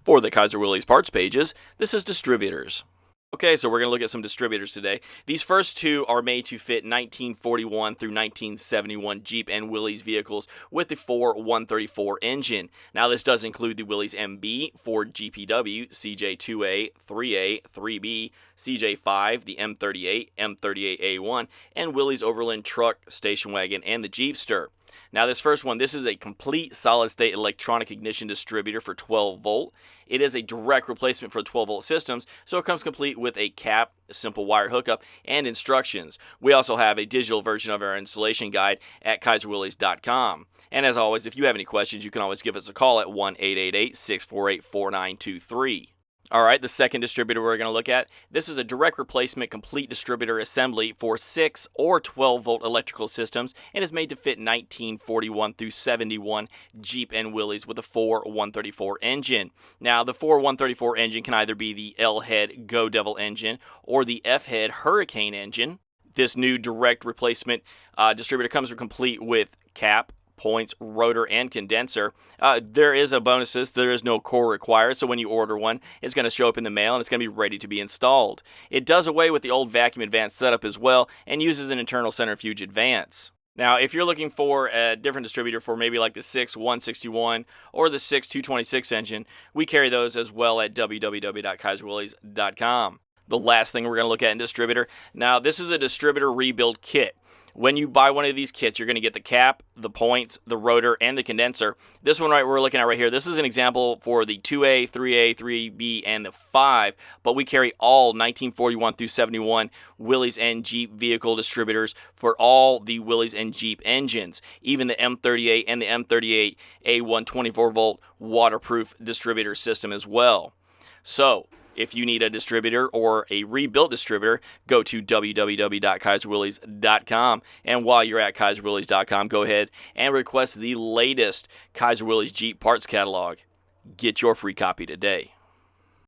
For the Kaiser Willys parts pages, this is distributors. Okay, so we're going to look at some distributors today. These first two are made to fit 1941 through 1971 Jeep and Willys vehicles with the Ford 134 engine. Now, this does include the Willys MB, Ford GPW, CJ2A, 3A, 3B, CJ5, the M38, M38A1, and Willys Overland truck, station wagon, and the Jeepster. Now, this first one, this is a complete solid-state electronic ignition distributor for 12-volt. It is a direct replacement for the 12-volt systems, so it comes complete with a cap, a simple wire hookup, and instructions. We also have a digital version of our installation guide at KaiserWillys.com. And as always, if you have any questions, you can always give us a call at 1-888-648-4923. All right, the second distributor we're going to look at, this is a direct replacement complete distributor assembly for 6 or 12-volt electrical systems and is made to fit 1941 through 71 Jeep and Willys with a Ford 134 engine. Now, the Ford 134 engine can either be the L-head Go Devil engine or the F-head Hurricane engine. This new direct replacement distributor comes complete with cap, points, rotor, and condenser. There is a bonuses. There is no core required, so when you order one, it's going to show up in the mail and it's going to be ready to be installed. It does away with the old vacuum advance setup as well and uses an internal centrifuge advance. Now, if you're looking for a different distributor for maybe like the 6 161 or the 6 226 engine, we carry those as well at www.kaiserwillys.com. The last thing we're going to look at in distributor. Now, this is a Distributor Rebuild Kit. When you buy one of these kits, you're going to get the cap, the points, the rotor, and the condenser. This one we're looking at right here, this is an example for the 2A, 3A, 3B, and the 5, but we carry all 1941 through 71 Willys and Jeep vehicle distributors for all the Willys and Jeep engines, even the M38 and the M38A1 24-volt waterproof distributor system as well. So, if you need a distributor or a rebuilt distributor, go to www.kaiserwillys.com. And while you're at kaiserwillys.com, go ahead and request the latest Kaiser Willys Jeep parts catalog. Get your free copy today.